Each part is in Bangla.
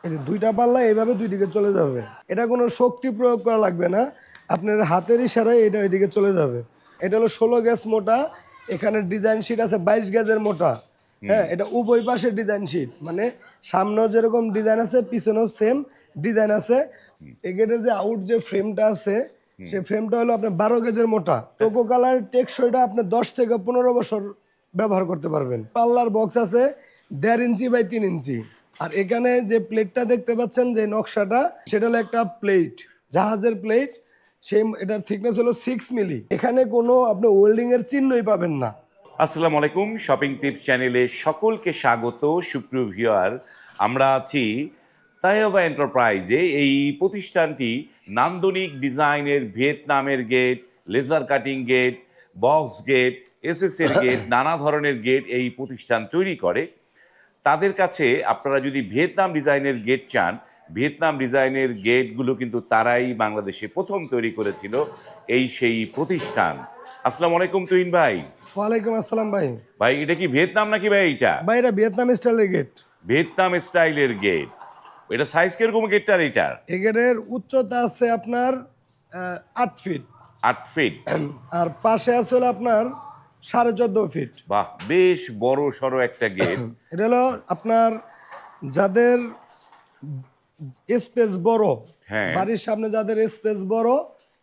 এই যে দুইটা পাল্লা এইভাবে দুই দিকে চলে যাবে। এটা কোনো শক্তি প্রয়োগ করা লাগবে না, আপনার হাতের ইশারায় এটা ওইদিকে চলে যাবে। এটা হলো 16 গেজ মোটা, এখানে ডিজাইন শিট আছে 22 গেজের মোটা। হ্যাঁ, এটা উভয় পাশে ডিজাইন শিট, মানে সামনেও যেরকম ডিজাইন আছে পিছনেও সেম ডিজাইন আছে। এই গেটের যে আউট যে ফ্রেমটা আছে সেই ফ্রেমটা হলো আপনার 12 গেজের মোটা। টোকো কালার টেকসইটা আপনি 10 থেকে 15 বছর ব্যবহার করতে পারবেন। পাল্লার বক্স আছে 1.5 ইঞ্চি বাই 3 ইঞ্চি। আর এখানে যে প্লেটটা দেখতে পাচ্ছেন যে নকশাটা, সেটা হলো একটা প্লেট, জাহাজের প্লেট। সেই এটার থিকনেস হলো 6 মিলি। এখানে কোনো আপনি ওয়েল্ডিং এর চিহ্নই পাবেন না। আসসালামু আলাইকুম, শপিং টিপস চ্যানেলে সকলকে স্বাগত। সুপ্রিয় ভিউয়ার, আমরা আছি তাইওবা এন্টারপ্রাইজে। এই প্রতিষ্ঠানটি নান্দনিক ডিজাইনের ভিয়েতনামের gate, laser cutting gate, box gate, এসএসের গেট, নানা ধরনের গেট এই প্রতিষ্ঠান তৈরি করে। তাদের কাছে আপনারা যদি ভিয়েতনাম ডিজাইনের গেট চান, ভিয়েতনাম ডিজাইনের গেটগুলো কিন্তু তারাই বাংলাদেশে প্রথম তৈরি করেছিল, এই সেই প্রতিষ্ঠান। আসসালামু আলাইকুম তুহিন ভাই। ওয়ালাইকুম আসসালাম ভাই। ভাই এটা কি ভিয়েতনাম নাকি ভাই? এইটা ভাই এটা ভিয়েতনাম স্টাইলের গেট। ভিয়েতনাম স্টাইলের গেট। এটা সাইজ কিরকম গেটটার? এইটার এই গেটের উচ্চতা আছে আপনার 8 ফিট, 8 ফিট। আর পাশে আছে হলো আপনার 14.5 ফিট। বাহ, বেশ বড় সড়ো একটা গেট। এটা হলো আপনার যাদের স্পেস বড়, হ্যাঁ। বাড়ির সামনে যাদের স্পেস বড়,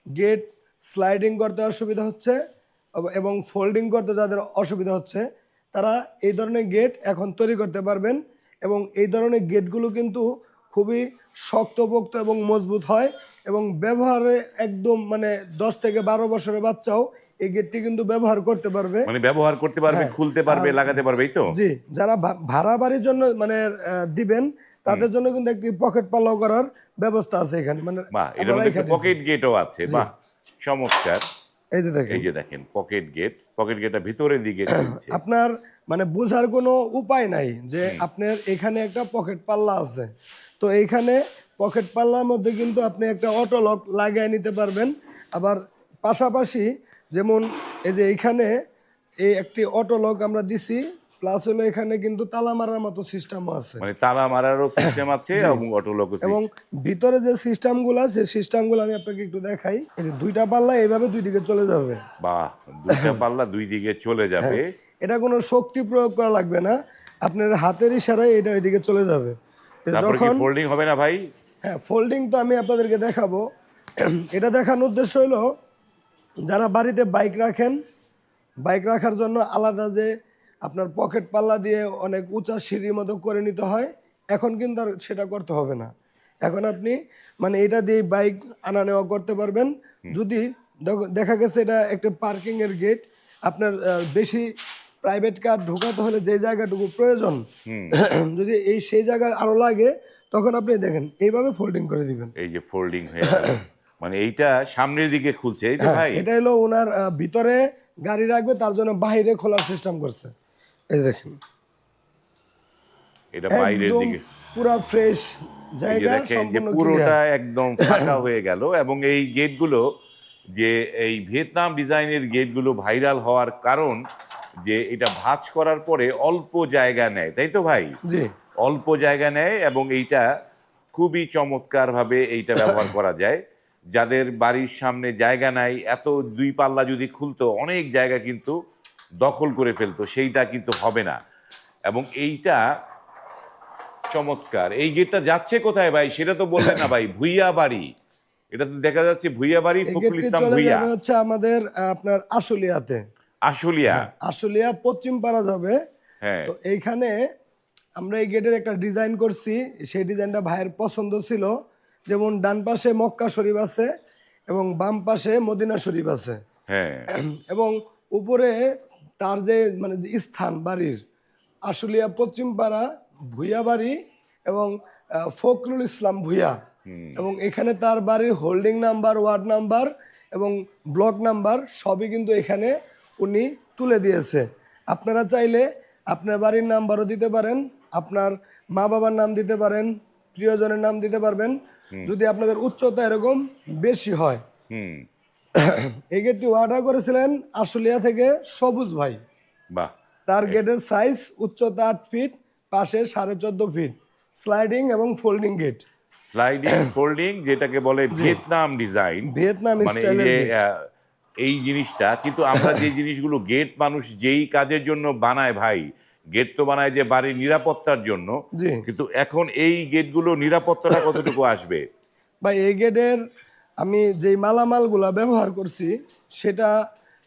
গেট স্লাইডিং করতে অসুবিধা হচ্ছে এবং ফোল্ডিং করতে যাদের অসুবিধা হচ্ছে, তারা এই ধরনের গেট এখন তৈরি করতে পারবেন। এবং এই ধরনের গেটগুলো কিন্তু খুবই শক্তপোক্ত এবং মজবুত হয়, এবং ব্যবহারে একদম মানে 10 থেকে 12 বছরের বাচ্চাও এই গেটটি কিন্তু ব্যবহার করতে পারবে, মানে ব্যবহার করতে পারবে, হ্যাঁ। খুলতে পারবে, আর লাগাতে পারবে, এই তো? জি, যারা ভাড়া বাড়ির জন্য মানে দিবেন, তাদের জন্য কিন্তু একটি পকেট পাল্লাও করার ব্যবস্থা আছে এখানে। মানে বাহ, এটার মধ্যে একটা পকেট গেটও আছে। বাহ, চমৎকার। এই যে দেখেন, এই যে দেখেন পকেট গেট। পকেট গেটটা ভিতরের দিকে খুলছে। আপনার মানে বোঝার কোনো উপায় নাই যে আপনার এখানে একটা পকেট পাল্লা আছে। তো এইখানে পকেট পাল্লার মধ্যে কিন্তু আপনি একটা অটো লক লাগিয়ে নিতে পারবেন। আবার পাশাপাশি যেমন এই যে এইখানে এই একটি অটো লক আমরা দিছি, প্লাস হলো এখানে কিন্তু তালা মারার মতো সিস্টেমও আছে। মানে তালা মারারও সিস্টেম আছে এবং অটো লকও এবং সিস্টেম। ভিতরে যে সিস্টেমগুলো আছে সিস্টেমগুলো আমি আপনাকে একটু দেখাই। এই যে দুইটা পাল্লা এইভাবে দুই দিকে চলে যাবে। বাহ, দুইটা পাল্লা দুই দিকে চলে যাবে। এটা কোনো শক্তি প্রয়োগ করা লাগবে না, আপনার হাতের ইশারায় এটা ওইদিকে চলে যাবে। তারপরে কি ফোল্ডিং হবে না ভাই? হ্যাঁ, ফোল্ডিং তো আমি আপনাদেরকে দেখাবো। এটা দেখানোর উদ্দেশ্য হলো যারা বাড়িতে বাইক রাখেন, বাইক রাখার জন্য আলাদা যে আপনার পকেট পাল্লা দিয়ে অনেক উঁচা সিঁড়ির মতো করে নিতে হয়, এখন কিন্তু আর সেটা করতে হবে না। এখন আপনি মানে এটা দিয়ে বাইক আনা নেওয়া করতে পারবেন। যদি দেখা গেছে এটা একটা পার্কিং এর গেট, আপনার বেশি প্রাইভেট কার ঢোকাতে হলে যে জায়গাটুকু প্রয়োজন, যদি সেই জায়গায় আরো লাগে, তখন আপনি দেখেন এইভাবে ফোল্ডিং করে দিবেন। এই যে ফোল্ডিং হয়ে গেল। মানে এইটা সামনের দিকে খুলছে, এই তো ভাই? এটা হলো ওনার ভিতরে গাড়ি রাখবে তার জন্য বাইরে খোলার সিস্টেম করছে। এই দেখেন, এটা বাইরের একদম দিকে। পুরো ফ্রেশ এই যে জায়গা, দেখেন যে সম্পূর্ণ পুরোটা clear। একদম ফাঁকা হয়ে গেল। এবং এই গেটগুলো, যে এই ভিয়েতনাম ডিজাইনের গেটগুলো ভাইরাল হওয়ার কারণ যে এটা ভাঁজ করার পরে অল্প জায়গা নেয়, তাই তো ভাই? জি, অল্প জায়গা নেয় এবং এইটা খুবই চমৎকারভাবে এইটা ব্যবহার করা যায়। যাদের বাড়ির সামনে জায়গা নাই, এত দুই পাল্লা যদি খুলতো অনেক জায়গা কিন্তু দখল করে ফেলতো, সেইটা কিন্তু হবে না। এবং এইটা চমৎকার। এই গেটটা যাচ্ছে কোথায় ভাই সেটা তো বললেন না ভাই? ভুইয়া বাড়ি। এটা তো দেখা যাচ্ছে ভুইয়া বাড়ি, এই ফখরুল গেটটি ইসলাম চলে ভুইয়া। যাবে হচ্ছে আমাদের আপনার আশুলিয়াতে। আশুলিয়া। আশুলিয়া পশ্চিম পাড়া যাবে। হ্যাঁ। তো এইখানে আমরা এই গেটের একটা ডিজাইন করছি, সেই ডিজাইনটা ভাইয়ের পছন্দ ছিল। যেমন ডান পাশে মক্কা শরীফ আছে এবং বাম পাশে মদিনা শরীফ আছে। হ্যাঁ। এবং উপরে তার যে মানে যে স্থান বাড়ির, আশুলিয়া পশ্চিম পাড়া ভুইয়া বাড়ি এবং ফখরুল ইসলাম ভুইয়া, এবং এখানে তার বাড়ির হোল্ডিং নাম্বার, ওয়ার্ড নাম্বার এবং ব্লক নাম্বার সবই কিন্তু এখানে উনি তুলে দিয়েছে। আপনারা চাইলে আপনার বাড়ির নাম্বারও দিতে পারেন, আপনার মা বাবার নাম দিতে পারেন, প্রিয়জনের নাম দিতে পারবেন, যদি আপনাদের উচ্চতা এরকম বেশি হয়। হুম। এই গেটটি অর্ডার করেছিলেন আশুলিয়া থেকে সবুজ ভাই। বাহ। তার গেটের সাইজ উচ্চতা 8 ফিট, পাশে 14.5 ফিট। স্লাইডিং এবং ফোল্ডিং গেট, স্লাইডিং ফোল্ডিং যেটাকে বলে ভিয়েতনাম ডিজাইন, ভিয়েতনাম মানে এই স্টাইলের যে গেট। এই জিনিসটা কিন্তু আমরা যে জিনিসগুলো গেট মানুষ যেই কাজের জন্য বানায় ভাই, গেট তো বানায় যে বাড়ির নিরাপত্তার জন্য, জি কিন্তু এখন এই গেটগুলো নিরাপত্তাটা কতটুকু আসবে? বা এই গেটের আমি যেই মালামালগুলা ব্যবহার করছি সেটা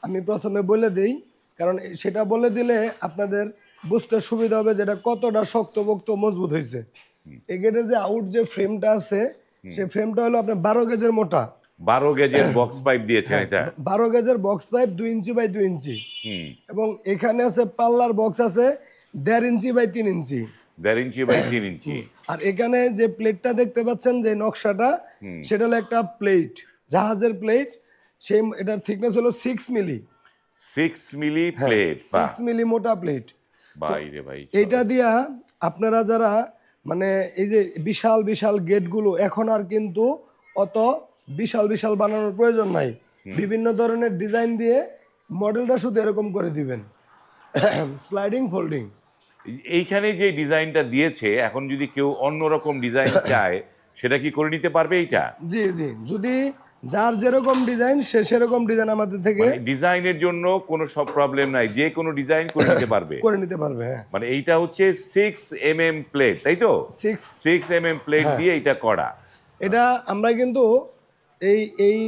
আমি প্রথমে বলে দেই, কারণ সেটা বলে দিলে আপনাদের বুঝতে সুবিধা হবে যেটা কতটা শক্তপোক্ত মজবুত হয়েছে। এই গেটের যে আউট যে ফ্রেমটা আছে সেই ফ্রেমটা হলো আপনার 12 গেজের মোটা। 12 গেজের বক্স পাইপ দিয়েছেন এটা? 12 গেজের বক্স পাইপ 2 ইঞ্চি বাই 2 ইঞ্চি, হুম, এবং এখানে আছে পাল্লার বক্স আছে 1.5 inch by 3 inch. 1.5 inch by 3 ইঞ্চি। আর এখানে যে প্লেটটা দেখতে পাচ্ছেন যে নকশাটা, সেটা হলো একটা প্লেট, জাহাজের প্লেট। সেই এটার থিকনেস হলো 6 মিলি, 6 মিলি প্লেট। 6 মিলি মোটা প্লেট। বাইরে ভাই, এইটা দিয়া আপনারা যারা মানে এই যে বিশাল বিশাল গেটগুলো এখন আর কিন্তু অত বিশাল বিশাল বানানোর প্রয়োজন নাই, বিভিন্ন ধরনের ডিজাইন দিয়ে মডেলটা শুধু এরকম করে দিবেন, স্লাইডিং ফোল্ডিং। এইখানে যে ডিজাইনটা দিয়েছে, এখন যদি কেউ অন্যরকম ডিজাইন চায় সেটা কি করে নিতে পারবে এইটা? জি জি, যদি যার যেরকম ডিজাইন সে সেরকম ডিজাইন আমাদের থেকে মানে ডিজাইনের জন্য কোনো সব প্রবলেম নাই, যে কোনো ডিজাইন করে নিতে পারবে। করে নিতে পারবে। হ্যাঁ, মানে এইটা হচ্ছে 6 mm প্লেট, তাই তো? 6 mm প্লেট দিয়ে এটা করা। এটা আমরা কিন্তু এই এই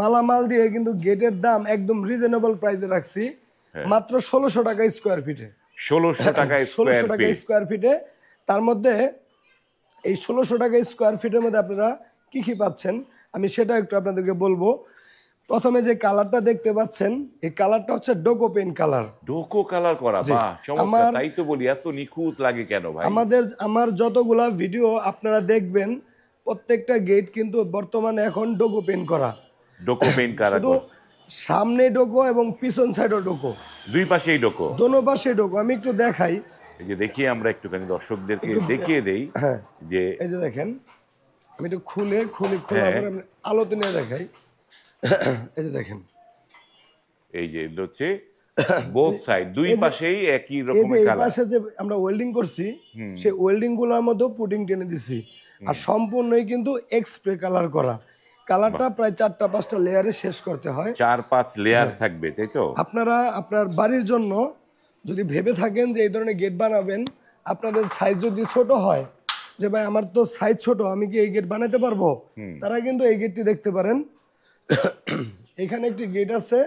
মালামাল দিয়ে কিন্তু গেটের দাম একদম রিজনেবল প্রাইসে রাখছি, মাত্র 1600 টাকা স্কোয়ার ফিটে। 1600 টাকা 1600 স্কোয়ার টাকা ফিট। স্কোয়ার ফিটে। তার মধ্যে এই 1600 টাকা স্কোয়ার ফিটের মধ্যে আপনারা কি কি পাচ্ছেন আমি সেটা একটু আপনাদেরকে বলবো। প্রথমে যে কালারটা দেখতে পাচ্ছেন এই কালারটা হচ্ছে ডোকো পেইন্ট কালার। ডোকো কালার করা, বাহ চমৎকার। তাই তো বলি এত নিখুঁত লাগে কেন ভাই? আমার যতগুলা ভিডিও আপনারা দেখবেন প্রত্যেকটা গেট কিন্তু বর্তমানে এখন ডোকো পেইন্ট করা। ডোকো পেইন্ট করা, শুধু সামনে ডোকো এবং পিছন সাইডও ডোকো, দুই পাশেই ডোকো। দোনো পাশে ডোকো। আমি একটু দেখাই, এই যে দেখিয়ে আমরা একটুখানি দর্শকদেরকে দেখিয়ে দেই হ্যাঁ যে এই যে দেখেন, আমি একটু খোলার পরে আমি আলোতে নিয়ে দেখাই। এই যে দেখেন, এই যে এটা হচ্ছে বোথ সাইড, দুই পাশেই একই এই যে রকমের এই কালার। পাশে যে আমরা ওয়েল্ডিং করছি সেই ওয়েল্ডিং গুলোর মধ্যে পুটিং টেনে দিছি, আর সম্পূর্ণই কিন্তু এক্সপ্রে কালার করা। কালারটা প্রায় 4-5টা লেয়ারে শেষ করতে হয়। 4-5 লেয়ার থাকবে, তাই তো? আপনারা আপনার বাড়ির জন্য যদি ভেবে থাকেন যে এই ধরনের গেট বানাবেন, আপনাদের সাইজ যদি ছোট হয়, যে ভাই আমার তো সাইজ ছোট আমি কি এই গেট বানাতে পারবো, তারা কিন্তু এই গেটটি দেখতে পারেন। এখানে একটি গেট আছে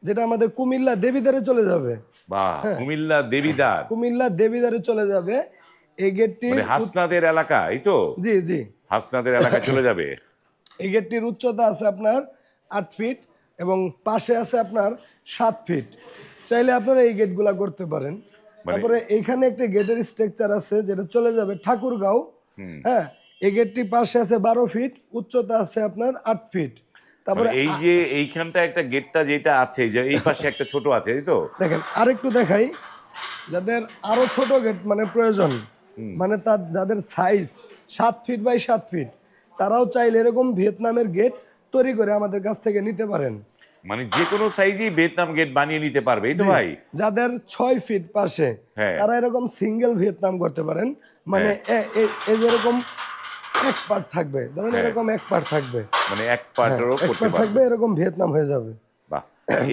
যেটা আমাদের কুমিল্লা দেবিদ্বারে চলে যাবে। বাহ, কুমিল্লা দেবিদ্বার, কুমিল্লা দেবিদ্বারে চলে যাবে এই গেটটি। মানে হাসনাদের এলাকা, এই তো? জি জি, হাসনাদের এলাকায় চলে যাবে। এই গেটটির উচ্চতা আছে আপনার 8 ফিট এবং পাশে আছে আপনার 7 ফিট। চাইলে আপনারা এই গেটগুলা করতে পারেন। তারপরে এইখানে একটা গেটের স্ট্রাকচার আছে যেটা চলে যাবে ঠাকুরগাঁও। হ্যাঁ, এই গেটটি পাশে আছে 12 ফিট, উচ্চতা আছে আপনার 8 ফিট। তারপরে এই যে এইখানটা একটা গেটটা যেটা আছে, যে এই পাশে একটা ছোট আছে, তাই তো? দেখেন আরেকটু দেখাই, যাদের আরো ছোট গেট মানে প্রয়োজন, মানে তার যাদের সাইজ 7 ফিট বাই 7 ফিট, তারাও চাইলে এরকম ভিয়েতনামের গেট তৈরি করে আমাদের কাছ থেকে নিতে পারেন। মানে যে কোনো সাইজই ভিয়েতনাম গেট বানিয়ে নিতে পারবে, এই তো ভাই? যাদের 6 ফিট পাশে, তারা এরকম সিঙ্গেল ভিয়েতনাম করতে পারেন। মানে এই যেরকম এক পার্ট থাকবে, ধরেন এরকম এক পার্ট থাকবে, মানে এক পার্টেরও এক করতে পার্ট পারবে। থাকবে, এরকম ভিয়েতনাম হয়ে যাবে। বাহ,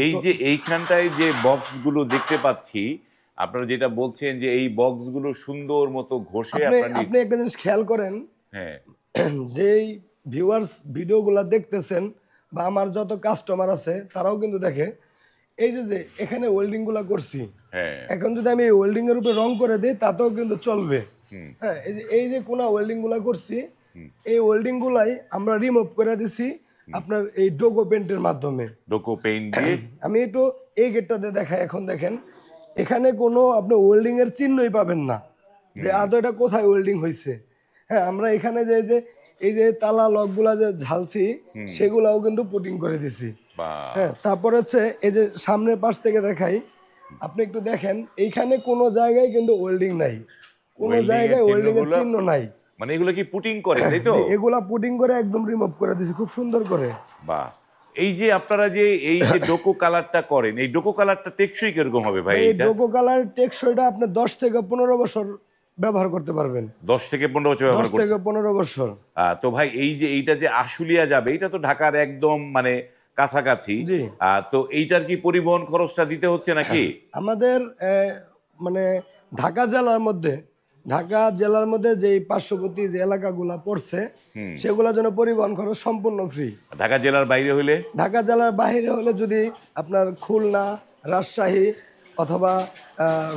এই যে এইখানটায় যে বক্সগুলো দেখতে পাচ্ছি, আপনারা যেটা বলছেন যে এই বক্সগুলো সুন্দর মতো ঘষে আপনি একটা জিনিস খেয়াল করেন, হ্যাঁ, যেই ভিউয়ার্স ভিডিওগুলো দেখতেছেন বা আমার যত কাস্টমার আছে তারাও কিন্তু দেখে, এই যে এখানে ওয়েল্ডিং গুলা করছি, হ্যাঁ, এখন যদি আমি এই ওয়েল্ডিং এর উপরে রং করে দিই তাতেও কিন্তু চলবে। হ্যাঁ, এই যে কোনা ওয়েল্ডিং গুলা করছি, এই ওয়েল্ডিং গুলাই আমরা রিমুভ করে দিছি আপনার এই ডোকো পেইন্টের মাধ্যমে। ডোকো পেইন্ট দিয়ে আমি একটু এই গেটটাতে দেখাই। এখন দেখেন এখানে কোনো আপনি ওয়েল্ডিং এর চিহ্নই পাবেন না যে আদৌ এটা কোথায় ওয়েল্ডিং হয়েছে। হ্যাঁ, আমরা এখানে যে এই যে তালা লকগুলা যে ঝালছি সেগুলাও কিন্তু পুটিং করে দিছি। হ্যাঁ, তারপর হচ্ছে এই যে সামনের পাশ থেকে দেখাই, আপনি একটু দেখেন এইখানে কোনো জায়গায় কিন্তু ওয়েল্ডিং নাই, কোনো জায়গায় ওয়েল্ডিং এর চিহ্ন নাই। মানে এগুলো কি পুটিং করে, তাই তো? এগুলা পুটিং করে একদম রিমুভ করে দিছি খুব সুন্দর করে। বাহ, এই যে আপনারা যে এই যে ডোকো কালারটা করেন, এই ডোকো কালারটা টেকসই কিরকম হবে ভাই? এই এটা ডোকো কালার টেকসইটা আপনার 10 থেকে 15 বছর ব্যবহার করতে পারবেন। 10 থেকে 15 বছর ব্যবহার 10 করতে। থেকে 15 বছর। তো ভাই এই যে এইটা যে আশুলিয়া যাবে, এটা তো ঢাকার একদম মানে কাছাকাছি। জি। তো এইটার কি পরিবহন খরচটা দিতে হচ্ছে নাকি? আমাদের মানে ঢাকা জেলার মধ্যে ঢাকা জেলার মধ্যে যেই পার্শ্ববর্তী যে এলাকাগুলা পড়ছে সেগুলোর জন্য পরিবহন খরচ সম্পূর্ণ ফ্রি। ঢাকা জেলার বাইরে হইলে? ঢাকা জেলার বাইরে হলে যদি আপনার খুলনা, রাজশাহী অথবা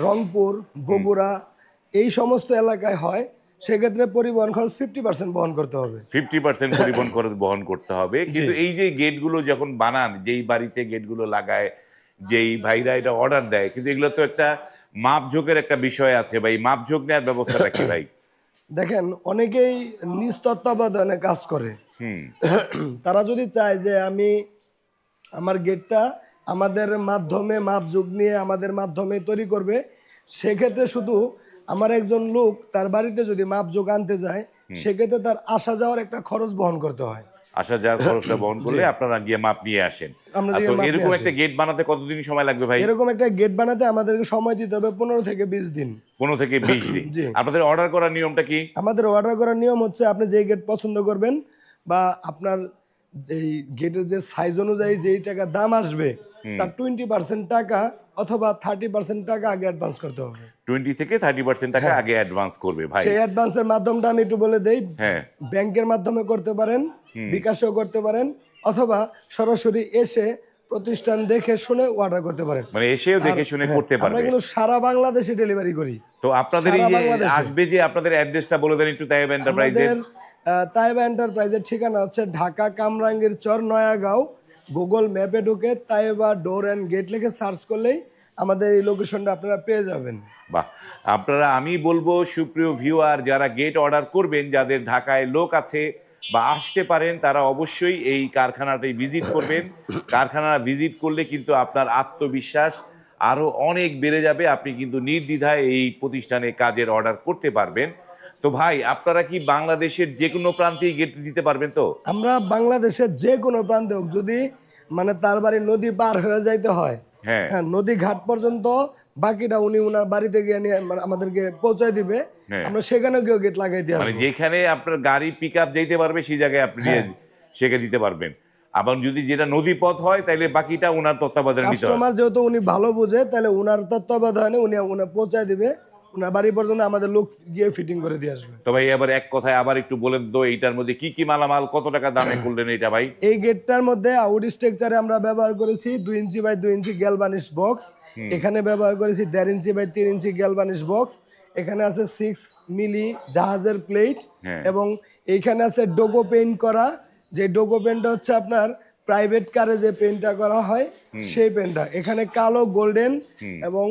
রংপুর, বগুড়া এই সমস্ত এলাকায় হয়, সেক্ষেত্রে পরিবহন খরচ 50% বহন করতে হবে। 50% পরিবহন খরচ বহন করতে হবে। কিন্তু এই যে গেটগুলো যখন বানান, যেই বাড়িতে গেটগুলো লাগায়, যেই ভাইরা এটা অর্ডার দেয়, কিন্তু এগুলো তো একটা মাপঝোঁকের একটা বিষয় আছে ভাই। মাপঝোঁক নেওয়ার ব্যবস্থাটা কি ভাই? দেখেন, অনেকেই নিজ তত্ত্বাবধানে কাজ করে। হুম। তারা যদি চায় যে আমি আমার গেটটা আমাদের মাধ্যমে মাপঝোঁক নিয়ে আমাদের মাধ্যমে তৈরি করবে, সেক্ষেত্রে শুধু আমার একজন লোক তার বাড়িতে যদি মাপঝোঁক আনতে যায়, সেক্ষেত্রে তার আসা যাওয়ার একটা খরচ বহন করতে হয়। আসা যাওয়ার খরচটা বহন করলে আপনারা গিয়ে মাপ নিয়ে আসেন। আমরা তো গিয়ে মাপ নিয়ে এরকম আসি। একটা গেট বানাতে কতদিন সময় লাগবে ভাই? এরকম একটা গেট বানাতে আমাদেরকে সময় দিতে হবে 15 থেকে 20 দিন। 15 থেকে 20 দিন। জি। আপনাদের অর্ডার করার নিয়মটা কি? আমাদের অর্ডার করার নিয়ম হচ্ছে, আপনি যেই গেট পছন্দ করবেন বা আপনার যেই গেটের যে সাইজ অনুযায়ী যেই টাকা দাম আসবে, তার 20% টাকা অথবা 30% টাকা আগে অ্যাডভান্স করতে হবে। 20 থেকে 30% টাকা আগে অ্যাডভান্স করবে ভাই। সেই অ্যাডভান্সের মাধ্যমটা আমি একটু বলে দেই। হ্যাঁ। ব্যাংকের মাধ্যমে করতে পারেন, বিকাশেও করতে পারেন, অথবা সরাসরি এসে প্রতিষ্ঠান দেখে শুনে অর্ডার করতে পারেন। মানে এসেও দেখে শুনে করতে আমরা পারবে। কিন্তু সারা বাংলাদেশে ডেলিভারি করি। তো আপনাদের এই সারা যে বাংলাদেশে। আসবে যে আপনাদের অ্যাড্রেসটা বলে দেন একটু, তাইব এন্টারপ্রাইজের। আমাদের তাইবা এন্টারপ্রাইজের ঠিকানা হচ্ছে ঢাকা কামরাঙ্গীর চর, নয়াগাঁও। গুগল ম্যাপে ঢুকে তাইবা ডোর অ্যান্ড গেট লিখে সার্চ করলেই আমাদের এই লোকেশনটা আপনারা পেয়ে যাবেন। বাহ, আপনারা, আমি বলবো সুপ্রিয় ভিউয়ার, যারা গেট অর্ডার করবেন, যাদের ঢাকায় লোক আছে বা আসতে পারেন, তারা অবশ্যই এই কারখানাটাই ভিজিট করবেন। কারখানা ভিজিট করলে কিন্তু আপনার আত্মবিশ্বাস আরো অনেক বেড়ে যাবে। আপনি কিন্তু নির্দ্বিধায় এই প্রতিষ্ঠানে কাজের অর্ডার করতে পারবেন। তো ভাই, আপনারা কি বাংলাদেশের যে কোনো প্রান্তেই গেট দিতে পারবেন তো? আমরা বাংলাদেশের যে কোনো প্রান্তে হোক, যদি মানে তার বাড়ি নদী পার হয়ে যাইতে হয়, হ্যাঁ। হ্যাঁ, নদী ঘাট পর্যন্ত, বাকিটা উনি উনার বাড়িতে গিয়ে নিয়ে আমাদেরকে পৌঁছায় দিবে। হ্যাঁ। আমরা সেখানে গিয়ে গেট লাগাই দিয়ে মানে আসবো। যেখানে আপনার গাড়ি পিক আপ যেতে পারবে সেই জায়গায় আপনি সেকে দিতে পারবেন। আবার যদি যেটা নদী পথ হয়, তাহলে বাকিটা উনার তত্ত্বাবধানে নিতে হবে। কাস্টমার যেহেতু উনি ভালো বুঝে, তাহলে উনার তত্ত্বাবধানে উনি উনার পৌঁছায় দিবে, উনার বাড়ি পর্যন্ত আমাদের লোক গিয়ে ফিটিং করে দিয়ে আসবে। তো ভাই, এবার এক কথায় আবার একটু বলেন তো, এইটার মধ্যে কি কি মালামাল, কত টাকা দামে করলেন এটা ভাই? এই গেটটার মধ্যে আউট স্ট্রাকচারে আমরা ব্যবহার করেছি 2 ইঞ্চি বাই 2 ইঞ্চি গ্যালভানিশ বক্স। এখানে ব্যবহার করেছি 1.5 ইঞ্চি বাই 3 ইঞ্চি গ্যালভানিশ বক্স। এখানে আছে 6 মিলি জাহাজের প্লেট, হ্যাঁ। এবং এইখানে আছে ডোগো পেইন্ট করা। যে ডোগো পেইন্টটা হচ্ছে আপনার প্রাইভেট কারে যে পেইন্টটা করা হয়, সেই পেইন্টটা। এখানে কালো, গোল্ডেন এবং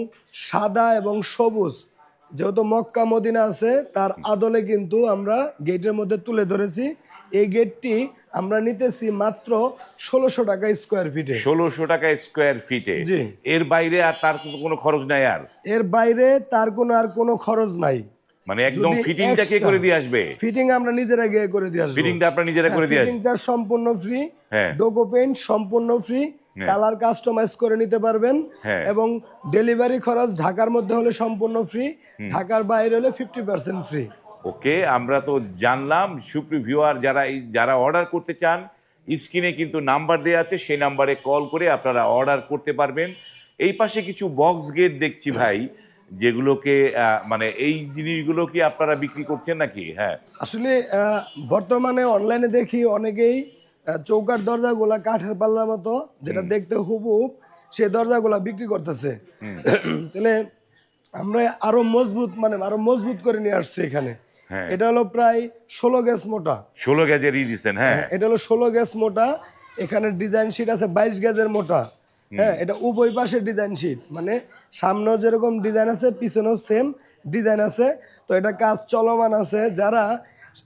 সাদা এবং সবুজ, যেহেতু মক্কা মদিনা আছে, তার আদলে কিন্তু আমরা গেটের মধ্যে তুলে ধরেছি। এই গেটটি আমরা নিতেছি মাত্র 1600 টাকা স্কোয়ার ফিটে। 1600 টাকা স্কোয়ার ফিটে। জি। এর বাইরে আর তার কোনো খরচ নাই আর? এর বাইরে তার কোনো খরচ নাই। মানে একদম যদি ফিটিংটা কে extra- করে দিয়ে আসবে? ফিটিং আমরা নিজেরা গিয়ে করে দিয়ে আসবো। ফিটিংটা আপনারা নিজেরা করে দিয়ে ফিটিং আসবেন? চার্জ সম্পূর্ণ ফ্রি। হ্যাঁ। ডোগো পেইন্ট সম্পূর্ণ ফ্রি। হ্যাঁ। কালার কাস্টমাইজ করে নিতে পারবেন। হ্যাঁ। এবং ডেলিভারি খরচ ঢাকার মধ্যে হলে সম্পূর্ণ ফ্রি, ঢাকার বাইরে হলে 50% ফ্রি। ওকে, আমরা তো জানলাম। সুপ্রিয় ভিউয়ার, যারা অর্ডার করতে চান, স্ক্রিনে কিন্তু নাম্বার দেওয়া আছে, সেই নাম্বারে কল করে আপনারা অর্ডার করতে পারবেন। এই পাশে কিছু বক্স গেট দেখছি ভাই, যেগুলোকে মানে এই জিনিসগুলো কি আপনারা বিক্রি করছেন নাকি? হ্যাঁ। আসলে বর্তমানে অনলাইনে দেখি অনেকেই চৌকাঠ দরজাগুলা কাঠের পাল্লার মতো, যেটা দেখতে হুবহুব, সেই দরজাগুলা বিক্রি করতেছে। তাহলে আমরা আরো মজবুত করে নিয়ে আসছি এখানে। হ্যাঁ। এটা হলো প্রায় 16 গেজ মোটা। 16 গেজেরই দিচ্ছেন? হ্যাঁ। এটা হলো 16 গেজ মোটা। এখানে ডিজাইন শিট আছে 22 গেজের মোটা। হ্যাঁ, এটা উভয় পাশে ডিজাইন শিট, মানে সামনেও যেরকম ডিজাইন আছে, পিছনেও সেম ডিজাইন আছে। তো এটা কাজ চলমান আছে। যারা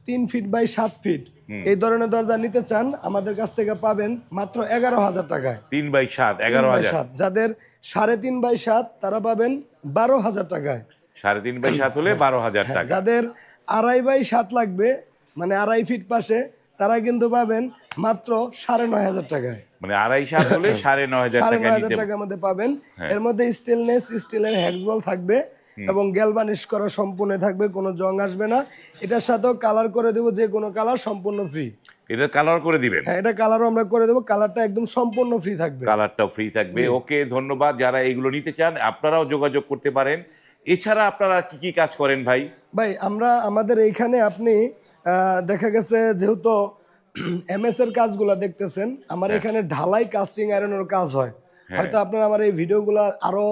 3 ফিট বাই 7 ফিট এই ধরনের দরজা নিতে চান, আমাদের কাছ থেকে পাবেন মাত্র 11,000 টাকায়। 3 বাই 7, 11,000। যাদের 3.5 বাই 7 তারা পাবেন 12,000 টাকায়। 3.5 বাই 7 হলে 12,000 টাকা। যাদের 2.5 বাই 7 লাগবে, মানে 2.5 ফিট পাশে, তারা কিন্তু পাবেন মাত্র 9,500 টাকায়। মানে 2.5 হলে 9,500 টাকা 9,500 নিতে। টাকার মধ্যে পাবেন। হ্যাঁ। এর মধ্যে স্টেনলেস স্টিলের হ্যাক্সবল থাকবে এবং গ্যালভানিশ করা সম্পূর্ণ থাকবে, কোনো জং আসবে না। এটার সাথেও কালার করে দেবো, যে কোনো কালার সম্পূর্ণ ফ্রি। এটা কালার করে দিবেন? হ্যাঁ, এটা কালারও আমরা করে দেবো, কালারটা একদম সম্পূর্ণ ফ্রি থাকবে। কালারটাও ফ্রি থাকবে। ওকে, ধন্যবাদ। যারা এগুলো নিতে চান আপনারাও যোগাযোগ করতে পারেন। এছাড়া আপনারা কি কি কাজ করেন ভাই? ভাই আমরা আমাদের এইখানে আপনি দেখা গেছে যেহেতু এমএস এর কাজগুলো দেখতেছেন, আমার এখানে ঢালাই কাস্টিং আয়রনের কাজ হয়। হয়তো আপনারা আমার এই ভিডিওগুলো আরো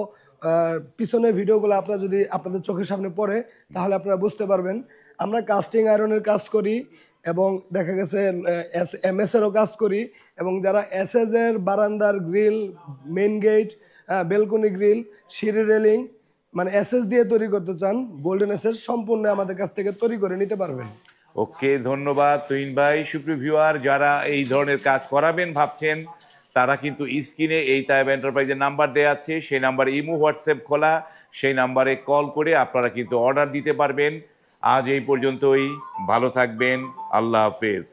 পিছনে ভিডিওগুলো আপনারা যদি আপনাদের চোখের সামনে পড়ে তাহলে আপনারা বুঝতে পারবেন। আমরা কাস্টিং আয়রনের কাজ করি এবং দেখা গেছে এমএস এরও কাজ করি, এবং যারা এসএস এর বারান্দার grill, main gate, balcony grill, সিঁড়ি রেলিং মানে এসএস দিয়ে তৈরি করতে চান, গোল্ডেন এসএস সম্পূর্ণ আমাদের কাছ থেকে তৈরি করে নিতে পারবেন। ওকে, ধন্যবাদ তুহিন ভাই। সুপ্রিয় ভিউয়ার, যারা এই ধরনের কাজ করাবেন ভাবছেন তারা কিন্তু স্ক্রিনে এই তায়েব এন্টারপ্রাইজের নাম্বার দেওয়া আছে, সেই নাম্বারে ইমো হোয়াটসঅ্যাপ খোলা, সেই নাম্বারে কল করে আপনারা কিন্তু অর্ডার দিতে পারবেন। আজ এই পর্যন্তই, ভালো থাকবেন, আল্লাহ হাফেজ।